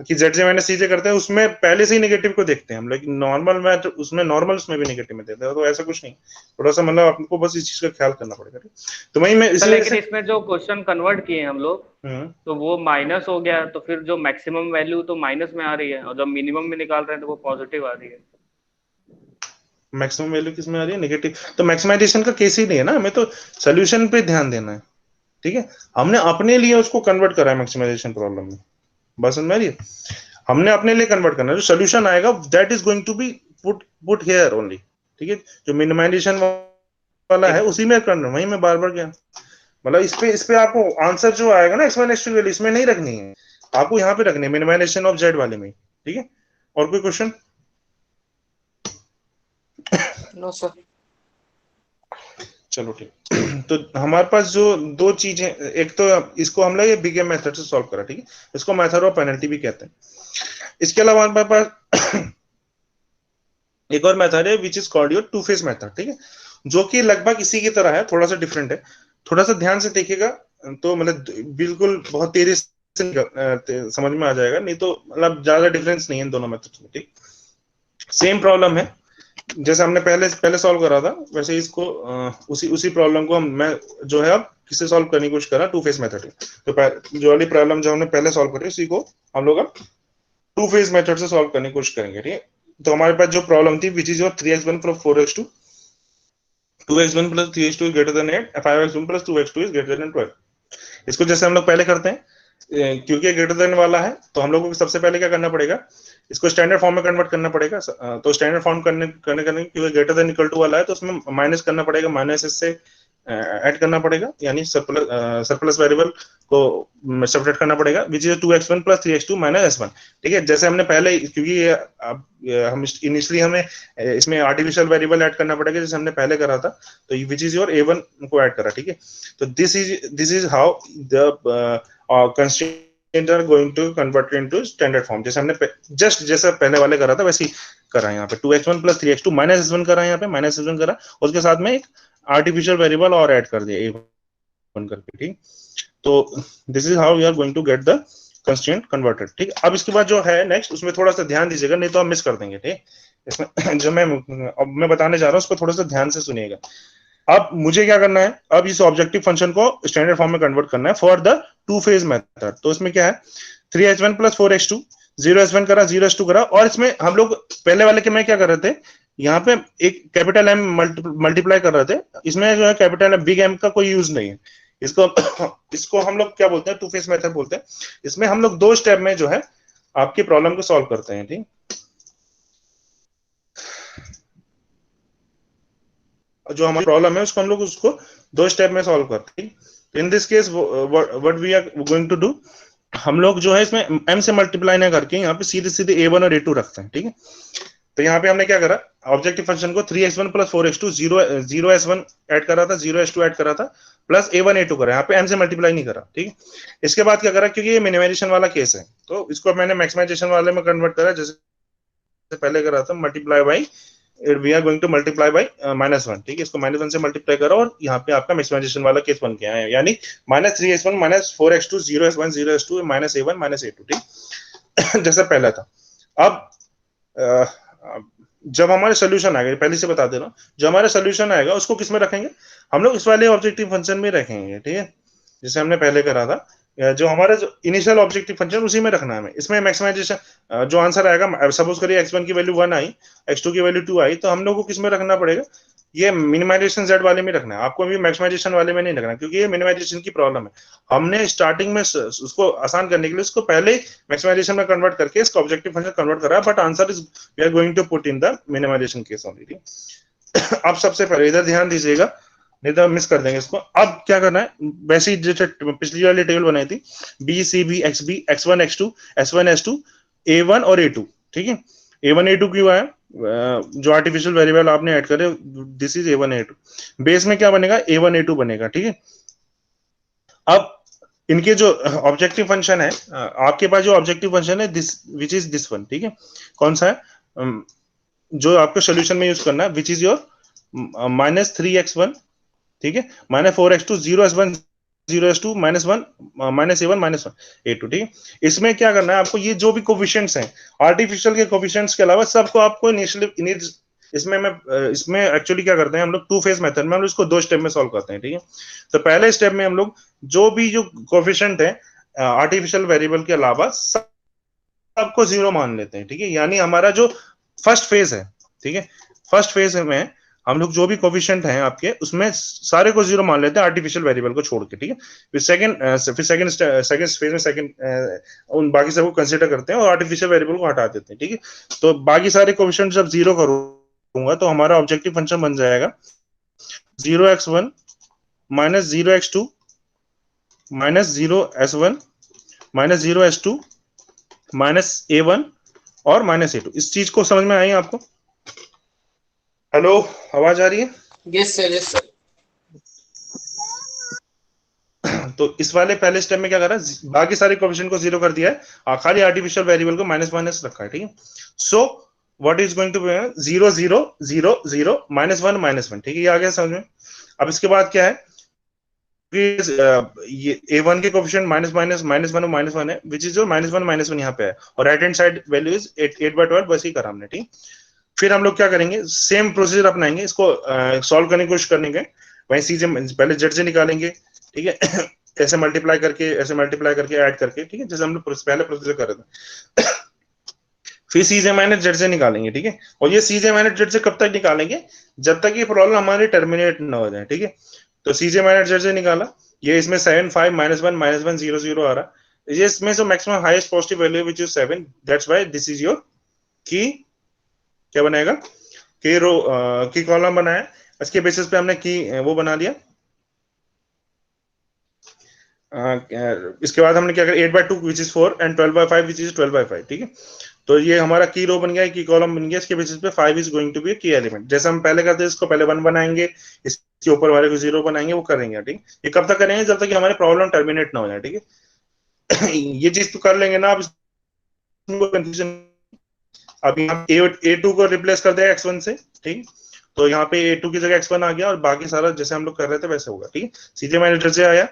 कि जेड जे माइनस सीजे करते हैं, उसमें पहले से ही नेगेटिव को देखते हैं हम, लेकिन नॉर्मल में तो उसमें नॉर्मल उसमें भी नेगेटिव में देते हैं, तो ऐसा कुछ नहीं। थोड़ा सा मतलब आपको बस इस चीज का ख्याल करना पड़ेगा। तो वही मैं सर इसलिए लेकिन इसमें जो क्वेश्चन कन्वर्ट किए हम लोग, तो वो माइनस हो गया, तो फिर जो मैक्सिमम वैल्यू तो माइनस में आ रही है, और जब मिनिमम में निकाल रहे हैं तो वो पॉजिटिव आ रही है। मैक्सिमम वैल्यू किसमें आ रही है, नेगेटिव। तो मैक्सिमाइजेशन का केस ही नहीं है ना, हमें तो सोल्यूशन पे ध्यान देना है, ठीक है। हमने अपने लिए उसको कन्वर्ट करा है मैक्सिमाइजेशन प्रॉब्लम में, बस समझ रही है। हमने अपने लिए कन्वर्ट करना है, जो सोल्यूशन आएगा that is going to be put here only, ठीक है। जो मिनिमाइजेशन वाला है उसी में करना, वही मैं बार बार क्या मतलब इस पे आपको आंसर जो आएगा ना एक्सप्लेनेशन वैल्यू इसमें नहीं रखनी है, आपको यहाँ पे रखनी है मिनिमाइजेशन ऑफ जेड वाले में, ठीक है। और कोई क्वेश्चन? No sir. चलो ठीक। तो हमारे पास जो दो चीजें, एक तो इसको हम लोग ये बिग एम मेथड से सॉल्व करा, ठीक है। इसको मेथड ऑफ पेनल्टी भी कहते हैं। इसके अलावा हमारे पास एक और मेथड है which is called your to phase method, ठीक है, जो कि लगभग इसी की तरह है, थोड़ा सा डिफरेंट है। थोड़ा सा ध्यान से देखिएगा तो मतलब बिल्कुल बहुत तेजी से समझ में आ जाएगा, नहीं तो मतलब ज्यादा डिफरेंस नहीं है इन दोनों मेथड में, ठीक। सेम प्रॉब्लम है जैसे हमने पहले सॉल्व करा था, वैसे इसको उसी उसी प्रॉब्लम को मैं जो है अब किससे सॉल्व करने की कोशिश करा, टू फेज मेथड। तो जो वाली प्रॉब्लम जो हमने पहले सॉल्व करी उसी को हम लोग अब टू फेज मेथड से सॉल्व करने की कोशिश करेंगे, ठीक है। तो हमारे पास जो प्रॉब्लम थी which is your 3x1 plus 4x2, 2x1 plus 3x2 is greater then 8, 5x1 plus 2x2 is greater then 12। इसको जैसे हम लोग पहले करते हैं, क्योंकि ग्रेटर देन वाला है तो हम लोगों को सबसे पहले क्या करना पड़ेगा, इसको स्टैंडर्ड फॉर्म में कन्वर्ट करना पड़ेगा। तो स्टैंडर्ड फॉर्म करने क्योंकि ग्रेटर देन इक्वल टू वाला है तो उसमें माइनस करना पड़ेगा, माइनस इससे ऐड करना पड़ेगा, यानी सरप्लस वेरिएबल को सेपरेट करना पड़ेगा, which is 2x1 plus 3x2 minus s1, ठीक है। जैसे हमने पहले, क्योंकि हम इनिशियली हमें इसमें आर्टिफिशियल वेरिएबल ऐड करना पड़ेगा जैसे हमने पहले करा था, तो विच इज योर a1 को ऐड करा, ठीक है। तो this is how the constraint are going to convert into standard form. जैसे हमने जस्ट जैसा पहले वाले करा था वैसे ही करा यहाँ पे, 2x1 plus 3x2 minus s1 करा, यहाँ पे माइनस s1 करा, उसके साथ में एक आर्टिफिशियल वेरिएबल और ऐड कर दिया a1 करके, ठीक। तो this is how we are going to get the constraint converted, ठीक। अब इसके बाद जो है नेक्स्ट, उसमें थोड़ा सा ध्यान दीजिएगा नहीं तो आप मिस कर देंगे, ठीक। इसमें जो मैं बताने जा रहा हूँ उसको थोड़ा सा ध्यान से सुनिएगा। अब मुझे क्या करना है, अब इस ऑब्जेक्टिव फंक्शन को स्टैंडर्ड फॉर्म में कन्वर्ट करना है for the two phase method. तो इसमें क्या है, 3x1 प्लस 4x2, 0s1 करा, 0s2 करा, और इसमें हम लोग पहले वाले के में क्या कर रहे थे, यहाँ पे एक कैपिटल एम मल्टीप्लाई कर रहे थे, इसमें जो है कैपिटल एम बिग एम का कोई यूज नहीं है। इसको हम लोग क्या बोलते हैं, टू फेज मेथड बोलते हैं। इसमें हम लोग दो स्टेप में जो है आपकी प्रॉब्लम को सॉल्व करते हैं, ठीक। जो हमारी प्रॉब्लम है उसको हम लोग उसको दो स्टेप में सॉल्व करते हैं। In this case what we are going to do, हम लोग जो है इसमें m से मल्टीप्लाई ना करके यहाँ पे सीधे सीधे a1 और a2 रखते हैं, ठीक है। तो यहाँ पे हमने क्या करा, ऑब्जेक्टिव फंक्शन को 3x1 plus 4x2, 0s1 add करा था, 0s2 ऐड करा था, प्लस a1 a2 करा, यहाँ पे m से मल्टीप्लाई नहीं करा, ठीक है। इसके बाद क्या करा, क्योंकि ये मिनिमाइजेशन वाला केस है तो इसको मैंने मैक्सिमाइजेशन वाले में कन्वर्ट करा, जैसे पहले करा था, multiply by, we are going to multiply by -1, ठीक है। इसको -1 से मल्टीप्लाई करो और यहाँ पे आपका मैक्सिमाइजेशन वाला केस बन गया है, यानी -3x1 -4x2 0s1 0s2 -a1 -a2, ठीक। जैसा पहला था। अब जब हमारे सोल्यूशन आएगा, पहले से बता दे रहा हूँ, जो हमारा सोल्यूशन आएगा उसको किस में रखेंगे, हम लोग इस वाले ऑब्जेक्टिव फंक्शन में रखेंगे, ठीक है, जैसे हमने पहले करा था। जो हमारा जो इनिशियल ऑब्जेक्टिव फंक्शन उसी में रखना है हमें। इसमें मैक्सिमाइजेशन जो आंसर आएगा, सपोज करिए x1 की वैल्यू 1 आई, x2 की वैल्यू 2 आई, तो हम लोग को किस में रखना पड़ेगा, ये मिनिमाइजेशन z वाले में रखना है, आपको भी मैक्सिमाइजेशन वाले में नहीं रखना, क्योंकि ये मिनिमाइजेशन की प्रॉब्लम है। हमने स्टार्टिंग में उसको आसान करने के लिए उसको पहले मैक्सिमाइजेशन में कन्वर्ट करके इसका ऑब्जेक्टिव फंक्शन कन्वर्ट करा, but answer is we are going to put in the minimization case only. अब सबसे पहले इधर ध्यान दीजिएगा, नहीं तो मिस कर देंगे इसको। अब क्या करना है, वैसे ही जैसे पिछली वाली टेबल बनाई थी, B C B X B x1 x2 s1 s2 a1 और a2, ठीक है। a1 a2 क्यों आया, जो आर्टिफिशियल वेरिएबल आपने ऐड करे, this is a1 a2, base में क्या बनेगा, a1 a2 बनेगा, ठीक है। अब इनके जो ऑब्जेक्टिव फंक्शन है, आपके पास जो ऑब्जेक्टिव फंक्शन है this which is this one, ठीक है, कौन सा है जो आपको सोल्यूशन में यूज करना है, विच इज योर -3x1, ठीक है, -4x2, 0s1 0s2 -1 -a1 -1 a2, ठीक है। इसमें क्या करना है आपको, ये जो भी कोफिशिएंट्स हैं आर्टिफिशियल के कोफिशिएंट्स के अलावा सबको आपको इनिशियली इसमें एक्चुअली क्या करते हैं हम लोग, टू फेज मेथड में हम लोग इसको 2 स्टेप में सॉल्व करते हैं, ठीक है। तो पहले स्टेप में हम लोग जो भी जो कोफिशिएंट है आर्टिफिशियल वेरिएबल के अलावा सबको 0 मान लेते हैं, ठीक है। यानी हमारा जो फर्स्ट फेज है, ठीक है, फर्स्ट फेज में हम लोग जो भी कोफिशिएंट हैं आपके उसमें सारे को 0 मान लेते हैं आर्टिफिशियल वेरिएबल को छोड़ के, ठीक है। फिर सेकंड फेज में उन बाकी सबको कंसीडर करते हैं और आर्टिफिशियल वेरिएबल को हटा देते हैं, ठीक है। तो बाकी सारे कोफिशिएंट जब 0 करूंगा तो हमारा ऑब्जेक्टिव फंक्शन बन जाएगा 0x1 -0x2 -0s1 -0s2 -a1 और -a2। इस चीज को समझ में आई आपको? हेलो, आवाज आ रही है? Yes sir, yes sir. तो इस वाले पहले स्टेप में क्या करा, बाकी सारे कोफिशिएंट को 0 कर दिया है, खाली आर्टिफिशियल वेरिएबल को माइनस रखा है, ठीक है। So what is going to be 0 0 0 0 -1 -1, ठीक है, ये आ गया समझ में। अब इसके बाद क्या है, ये a1 के कोफिशिएंट -1 है, विच इज जो -1 यहाँ पे है, और right hand side value is 8/12, बस ही करा हमने, ठीक। फिर हम लोग क्या करेंगे, सेम प्रोसीजर अपनाएंगे, इसको सॉल्व करने की कोशिश करेंगे। वहीं सीजे पहले जेड से निकालेंगे, ठीक है, ऐसे मल्टीप्लाई करके ऐड करके, ठीक है, जैसे हम लोग पहले प्रोसीजर कर रहे थे। फिर सीजे माइनस जेड से निकालेंगे, ठीक है। और ये सीजे माइनस जेड से कब तक निकालेंगे, जब तक ये प्रॉब्लम हमारी टर्मिनेट ना हो जाए, ठीक है। तो सीजे माइनस जेड से निकाला, ये इसमें 7 5 -1 -1 0 0 आ रहा है, ये इसमें जो maximum highest positive value which is 7, that's why this is your key, क्या बनाएगा, की रो की कॉलम बनाया, इसके बेसिस पे हमने की वो बना लिया। इसके बाद हमने क्या किया, 8/2 which is 4 and 12/5 which is 12/5, ठीक है। तो ये हमारा की रो बन गया, की कॉलम बन गया, इसके बेसिस पे 5 इज गोइंग टू बी की एलिमेंट। जैसे हम पहले करते हैं, इसको पहले 1 बनाएंगे, इसके ऊपर वाले को 0 बनाएंगे, वो करेंगे, ठीक। ये कब तक करेंगे, जब तक हमारी प्रॉब्लम टर्मिनेट ना हो जाए, ठीक है। ये चीज तो कर लेंगे ना, अब कंफ्यूजन, अब यहाँ a2 को रिप्लेस कर देगा x1 से, ठीक। तो यहाँ पे a2 की जगह x1 आ गया, और बाकी सारा जैसे हम लोग कर रहे थे वैसे होगा, ठीक है। सीजे माइनस जेड आया,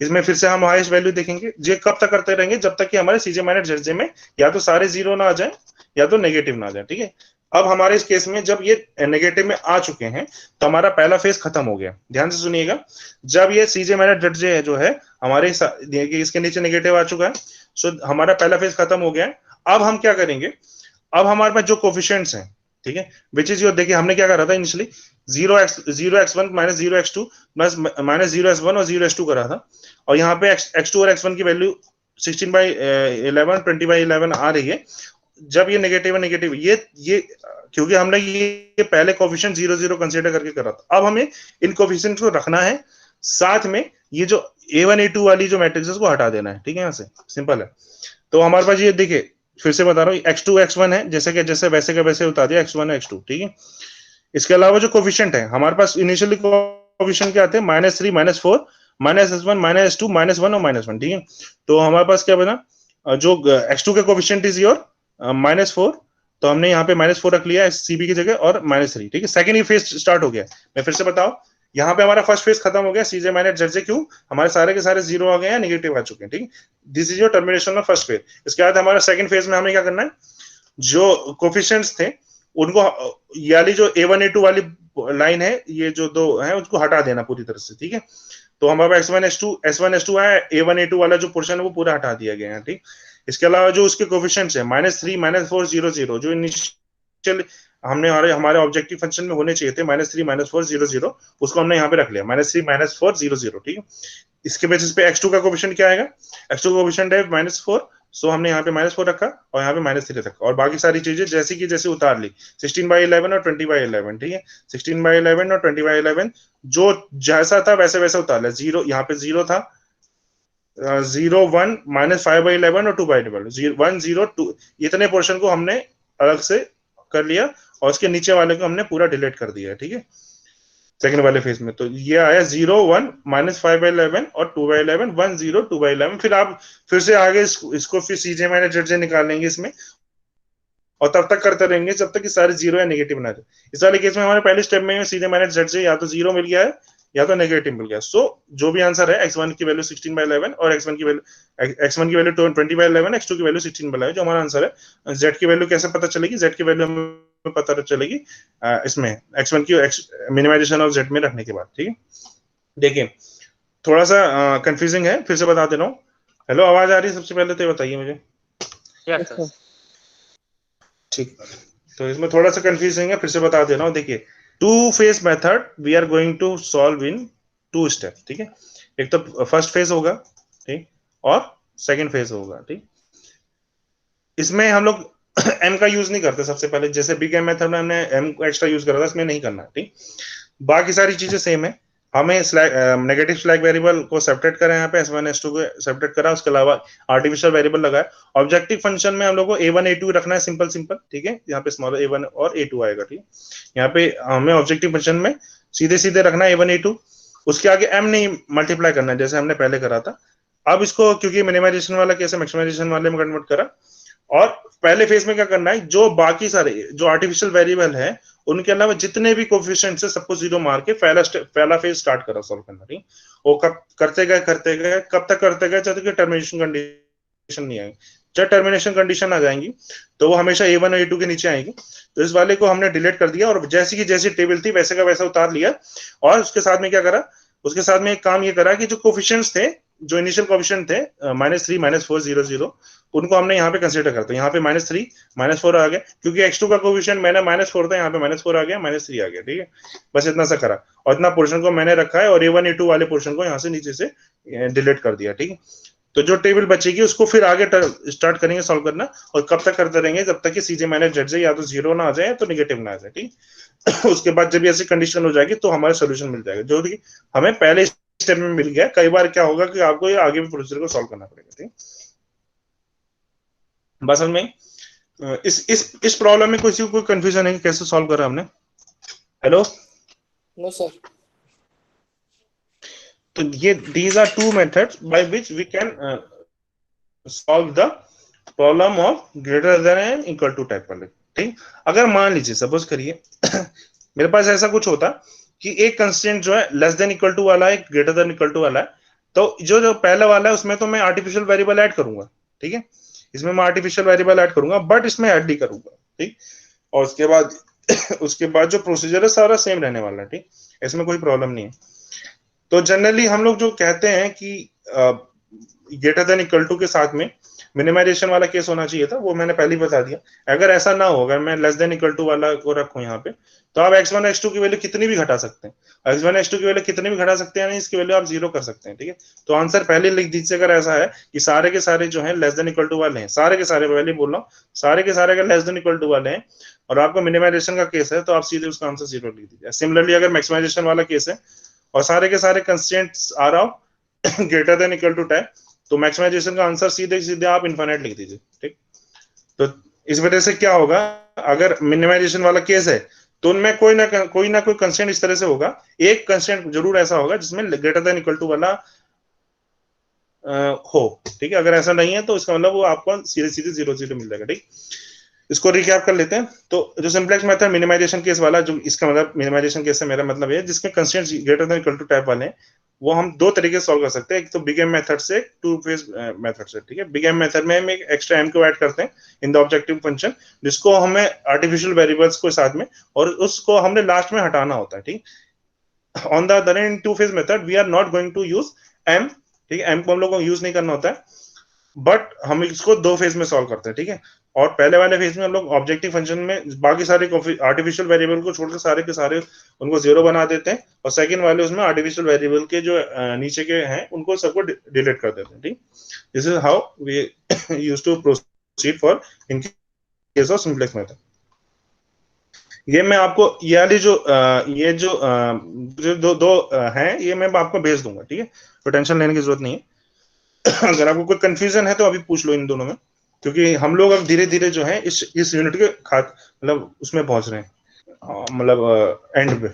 इसमें फिर से हम हाईएस्ट वैल्यू देखेंगे, ये कब तक करते रहेंगे, जब तक कि हमारे सीजे माइनस जेड में या तो सारे 0 ना आ जाए या तो नेगेटिव ना आ जाए, ठीक है। अब हमारे इस केस में जब ये नेगेटिव में आ चुके हैं तो हमारा पहला फेज खत्म हो गया। ध्यान से सुनिएगा, जब ये सीजे माइनस जेड जो है हमारे इसके नीचे नेगेटिव आ चुका है, सो हमारा पहला फेज खत्म हो गया है। अब हम क्या करेंगे, अब हमारे पास जो कोफिशिएंट्स हैं, ठीक है, विच इज योर, देखिए हमने क्या करा था इनिशियली 0x1 -0x2 -0s1 और 0s2 करा था, और यहाँ पे x2 और x1 की वैल्यू 16/11 20/11 आ रही है। जब ये नेगेटिव है, नेगेटिव ये क्योंकि हमने ये पहले कोफिशिएंट 0 0 कंसीडर करके करा था, अब हमें इन कोफिशिएंट को रखना है, साथ में ये जो a1 a2 वाली जो मैट्रिक्स को हटा देना है, ठीक है। यहाँ से सिंपल है। तो हमारे पास ये देखिए, फिर से बता रहा हूँ, x2 x1 है, जैसे कि जैसे वैसे के वैसे उतार दिया x1 x2, ठीक है। इसके अलावा जो कोफिशिएंट है हमारे पास इनिशियली कोफिशिएंट क्या आते हैं, -3 -4 -s1 -s2 -1 और -1, ठीक है। तो हमारे पास क्या बना, जो x2 के कोफिशिएंट इज योर -4, तो हमने यहाँ पे -4 रख लिया सीबी की जगह, और -3, ठीक है। सेकंड ही फेज स्टार्ट हो गया। मैं फिर से बताऊं, यहाँ पे हमारा फर्स्ट फेज खत्म हो गया, सीजे माइनस जेड से, क्यों, हमारे सारे के सारे 0 आ गए हैं, नेगेटिव आ चुके हैं, ठीक है। This is your termination of first phase. इसके बाद हमारा सेकंड फेज में हमें क्या करना है, जो कोफिशिएंट्स थे उनको, यानी जो a1 a2 वाली लाइन है, ये जो दो है उसको हटा देना पूरी तरह से, ठीक है। तो हमारे पास S1 S2 है, a1 a2 वाला जो पोर्शन है वो पूरा हटा दिया गया है, ठीक। इसके अलावा जो उसके कोफिशिएंट्स है -3 -4 0 0, जो इनिशियल हमने हमारे ऑब्जेक्टिव फंक्शन में होने चाहिए थे, -3 -4 0 0, उसको हमने यहाँ पे रख लिया, -3 -4 0 0, ठीक है। इसके बेसिस पे x2 का कोफिशिएंट क्या आएगा, x2 का कोफिशिएंट है -4, सो हमने यहाँ पे -4 रखा और यहाँ पे -3 रखा, और बाकी सारी चीजें जैसी की जैसे उतार ली, 16/11 और 20/11, ठीक है। 16/11 और 20/11 जो जैसा था वैसे वैसे उतार लिया। 0 यहाँ पे 0 था, 0 1 -5/11 और 2/11, 1 0 2, इतने पोर्शन को हमने अलग से कर लिया, और उसके नीचे वाले को हमने पूरा डिलीट कर दिया, ठीक है। सेकंड वाले फेज में। तो ये आया 0 1 -5/11 और 2/11 1 0 2/11। फिर आप फिर से आगे इसको फिर CJ माइनस ZJ निकालेंगे इसमें, और तब तक करते रहेंगे जब तक कि सारे जीरो या नेगेटिव ना जाए। इस वाले केस में हमारे पहले स्टेप में CJ माइनस ZJ या तो जीरो मिल गया है या तो नेगेटिव मिल गया। सो जो भी आंसर है x1 की वैल्यू 16/11 और x1 की वैल्यू 20/11, x2 की वैल्यू 16/11, जो हमारा आंसर है। z की वैल्यू कैसे पता चलेगी? z की वैल्यू हमें पता चलेगी इसमें x1 की मिनिमाइजेशन ऑफ z में रखने के बाद। ठीक है, देखिए थोड़ा सा कंफ्यूजिंग है, फिर से बता दे रहा हूँ। हेलो, आवाज आ रही है? सबसे पहले तो बताइए मुझे। Yes sir. ठीक, तो इसमें थोड़ा सा कंफ्यूजिंग है, फिर से बता दे रहा हूँ। देखिए, two phase method we are going to solve in 2 step. ठीक है, एक तो फर्स्ट फेज होगा, ठीक, और सेकंड फेज होगा। ठीक, इसमें हम लोग m का यूज नहीं करते सबसे पहले, जैसे बिग एम मेथड में हमने m को एक्स्ट्रा यूज करा था, इसमें नहीं करना। ठीक, बाकी सारी चीजें सेम है। हमें नेगेटिव स्लैग वेरिएबल को सेपरेट करा, यहाँ पे S1 S2 को सेपरेट करा, उसके अलावा आर्टिफिशियल वेरिएबल लगाया। ऑब्जेक्टिव फंक्शन में हम लोग को A1 A2 रखना है, सिंपल सिंपल। ठीक है, यहाँ पे स्मॉल A1 और A2 आएगा। ठीक, यहाँ पे हमें ऑब्जेक्टिव फंक्शन में सीधे सीधे रखना है A1 A2, उसके आगे m नहीं मल्टीप्लाई करना है जैसे हमने पहले करा था। अब इसको क्योंकि मिनिमाइजेशन वाला कैसे मैक्सिमाइजेशन वाले में कन्वर्ट करा, और पहले फेज में क्या करना है, जो बाकी सारे जो आर्टिफिशियल वेरिएबल है उनके अलावा जितने भी कोफिशिएंट्स है सबको जीरो मार के पहला फेज स्टार्ट करा सॉल्व करना। ठीक, वो कब करते गए कब तक करते गए जब तक टर्मिनेशन कंडीशन नहीं आएगी। जब टर्मिनेशन कंडीशन आ जाएंगी तो वो हमेशा A1 और A2 के नीचे आएगी। तो इस वाले को हमने डिलीट कर दिया और जैसी की जैसी टेबल थी वैसे का वैसा उतार लिया, और उसके साथ में क्या करा, उसके साथ में एक काम ये करा कि जो कोफिशिएंट्स थे, जो इनिशियल कोफिशिएंट थे -3 -4 0 0, उनको हमने यहाँ पे कंसीडर करते हैं। यहाँ पे -3 -4 आ गया, क्योंकि x2 का कोफिशिएंट मैंने -4 था, यहाँ पे -4 आ गया, -3 आ गया। ठीक है, बस इतना सा करा, और इतना पोर्शन को मैंने रखा है, और A1 A2 वाले पोर्शन को यहाँ से नीचे से डिलीट कर दिया। ठीक है, तो जो टेबल बचेगी उसको फिर आगे स्टार्ट करेंगे सॉल्व करना, और कब तक करते रहेंगे जब तक कि CJ माइनस ZJ या तो जीरो ना आ जाए तो नेगेटिव ना आ जाए। ठीक, उसके बाद जब ऐसी कंडीशन हो जाएगी तो हमारा सोल्यूशन मिल जाएगा, जो कि हमें पहले स्टेप में मिल गया। कई बार क्या होगा कि आपको ये आगे भी प्रोसीजर को सॉल्व करना पड़ेगा। ठीक, बस में इस प्रॉब्लम में कोई कंफ्यूजन है कि कैसे सॉल्व करा हमने? Hello, no sir. तो ये these are two methods by which we can solve the problem of greater than and equal to type वाले। ठीक, अगर मान लीजिए सपोज करिए मेरे पास ऐसा कुछ होता कि एक कंस्टेंट जो है लेस देन इक्वल टू वाला है, ग्रेटर देन इक्वल टू वाला है, तो जो पहला वाला है उसमें तो मैं आर्टिफिशियल वेरिएबल ऐड करूंगा। ठीक है, इसमें मैं आर्टिफिशियल वेरिएबल ऐड करूंगा, बट इसमें ऐड नहीं करूंगा। ठीक, और उसके बाद जो प्रोसीजर है सारा सेम रहने वाला है। ठीक, इसमें कोई प्रॉब्लम नहीं है। तो जनरली हम लोग जो कहते हैं कि ग्रेटर देन इक्वल टू के साथ में मिनिमाइजेशन वाला केस होना चाहिए था, वो मैंने पहले ही बता दिया। अगर ऐसा ना हो, अगर मैं लेस देन इक्वल टू वाला को रखूं यहाँ पे, तो आप x1 x2 की वैल्यू कितनी भी घटा सकते हैं। x1 x2 की वैल्यू कितनी भी घटा सकते हैं, इसकी वैल्यू आप जीरो कर सकते हैं। ठीक है, तो आंसर पहले लिख दीजिए। अगर ऐसा है कि सारे के सारे जो है लेस देन इक्वल टू वाले हैं, सारे के सारे पहले बोल रहा हूँ, सारे के सारे अगर लेस देन इक्वल टू वाले हैं और आपको मिनिमाइजेशन का केस है, तो आप सीधे उसका आंसर जीरो लिख दीजिए। सिमिलरली अगर मैक्सिमाइजेशन वाला केस है और सारे के सारे कंस्ट्रेंट्स आ रहा हो greater than equal to type, तो मैक्सिमाइजेशन का आंसर सीधे सीधे आप इनफाइनाइट लिख दीजिए। ठीक, तो इस वजह से क्या होगा, अगर मिनिमाइजेशन वाला केस है तो उनमें कोई ना कोई कंस्ट्रेंट इस तरह से होगा, एक कंस्ट्रेंट जरूर ऐसा होगा जिसमें ग्रेटर देन इक्वल टू वाला हो। ठीक है, अगर ऐसा नहीं है तो इसका मतलब वो आपको सीधे सीधे 0 0 मिल जाएगा। ठीक, इसको रिकैप कर लेते हैं। तो जो सिंपलेक्स मेथड मिनिमाइजेशन केस वाला, जो इसका मतलब मिनिमाइजेशन केस से मेरा मतलब है जिसमें constraints greater than equal to type वाले हैं, वो हम दो तरीके से सॉल्व कर सकते हैं। एक तो बिग एम मेथड से, टू फेज मेथड से। ठीक है, बिग एम मेथड में हम एक एक्स्ट्रा एम को ऐड करते हैं इन द ऑब्जेक्टिव फंक्शन, जिसको हमें आर्टिफिशियल वेरिएबल्स को साथ में, और उसको हमने लास्ट में हटाना होता है। ठीक, on the other end two phase method we are not going to use M. ठीक है, एम को हम लोग को यूज नहीं करना होता है, बट हम इसको दो फेज में सॉल्व करते हैं। ठीक है, और पहले वाले फेज में हम लोग ऑब्जेक्टिव फंक्शन में बाकी सारे आर्टिफिशियल वेरिएबल को छोड़कर सारे के सारे उनको जीरो बना देते हैं, और सेकंड वाले उसमें आर्टिफिशियल वेरिएबल के जो नीचे के हैं उनको सबको डिलीट कर देते हैं। ठीक, this is how we used to proceed for in case of simplex method. ये मैं आपको ये वाली ये जो दो हैं, ये मैं आपको भेज दूंगा। ठीक है, तो टेंशन लेने की जरूरत नहीं है। अगर आपको कोई कंफ्यूजन है तो अभी पूछ लो इन दोनों में, क्योंकि हम लोग अब धीरे धीरे जो है इस यूनिट के मतलब उसमें पहुंच रहे हैं, मतलब एंड पे।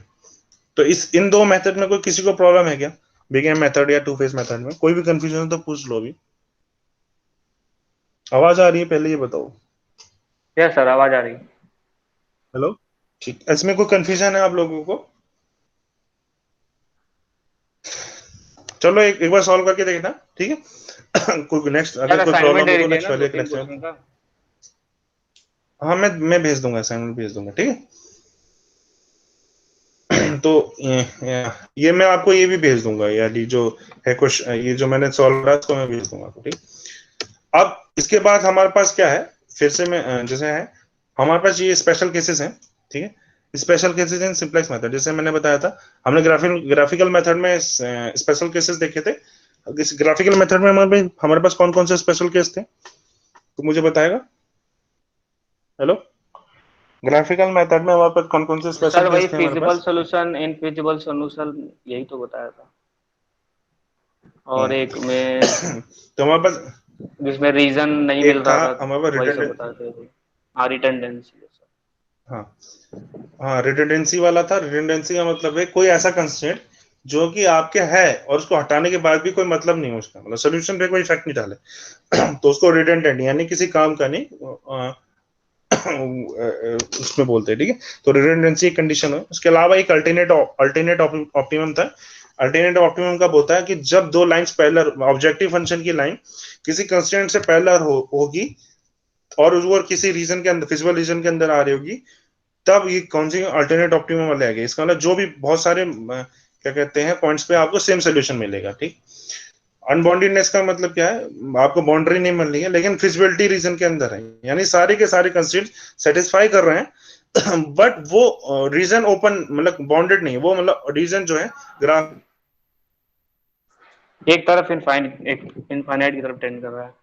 तो इन दो मेथड में कोई किसी को प्रॉब्लम है क्या, बिग मेथड या टू फेज मेथड में? कोई भी कंफ्यूजन हो तो पूछ लो अभी। आवाज आ रही है पहले ये बताओ। यस सर, आवाज आ रही है। हेलो, ठीक। इसमें कोई कंफ्यूजन है आप लोगों को? चलो एक बार सॉल्व करके देखना, ठीक है। कोई नेक्स्ट अगर कोई प्रॉब्लम हो तो नेक्स्ट वाले लेक्चर। हाँ मैं भेज दूंगा, असाइनमेंट भेज दूंगा, ठीक है। तो ये मैं आपको ये भी भेज दूंगा यार, ये जो है क्वेश्चन, ये जो मैंने सॉल्व करा उसको मैं भेज दूंगा, ठीक। अब इसके बाद हमारे पास क्या है, फिर से मैं जैसे है हमारे पास ये स्पेशल केसेस हैं, ठीक है। Special cases in simplex method, जैसे मैंने बताया था, हमने ग्राफिकल मेथड में स्पेशल केसेस देखे थे। इस ग्राफिकल मेथड में हमारे पास कौन कौन से स्पेशल केस थे, तो मुझे बताएगा। हेलो, ग्राफिकल मेथड में हमारे पास कौन कौन से स्पेशल केस थे? फिजिबल सॉल्यूशन, इनफिजिबल सॉल्यूशन, यही तो बताया था। और एक में तो हमारे पास जिसमें रीजन नहीं मिल रहा था, हमारे पास वही सब बताते थे। हाँ, रिडंडेंसी। हाँ रिडंडेंसी वाला था। रिडंडेंसी का मतलब है कोई ऐसा कंस्ट्रेंट जो कि आपके है और उसको हटाने के बाद भी कोई मतलब नहीं है उसका, मतलब सोल्यूशन पे कोई इफेक्ट नहीं डाले तो उसको रिडंडेंट यानी किसी काम का नहीं उसमें बोलते हैं, ठीक है। तो रिडंडेंसी एक कंडीशन है। उसके अलावा एक अल्टरनेट ऑप्टिमम था। अल्टरनेट ऑप्टिमम कब होता है कि जब दो लाइंस पैरेलल, ऑब्जेक्टिव फंक्शन की लाइन किसी कंस्ट्रेंट से पैरेलल होगी और वो किसी रीजन के अंदर, फिजिबल रीजन के अंदर आ रही होगी, तब ये कौन सी अल्टरनेट ऑप्टिमम वाले आएंगे। इसका मतलब जो भी बहुत सारे क्या कहते हैं पॉइंट्स पे आपको सेम सोल्यूशन मिलेगा, ठीक। अनबाउंडेडनेस का मतलब क्या है, आपको बाउंड्री नहीं मिल रही है लेकिन फिजिबिलिटी रीजन के अंदर है, यानी सारे के सारे कंस्ट्रेंट सेटिस्फाई कर रहे हैं बट वो रीजन ओपन, मतलब बाउंडेड नहीं है वो, मतलब रीजन जो है ग्राफ एक तरफ इनफाइनाइट की तरफ टेंड कर रहा है।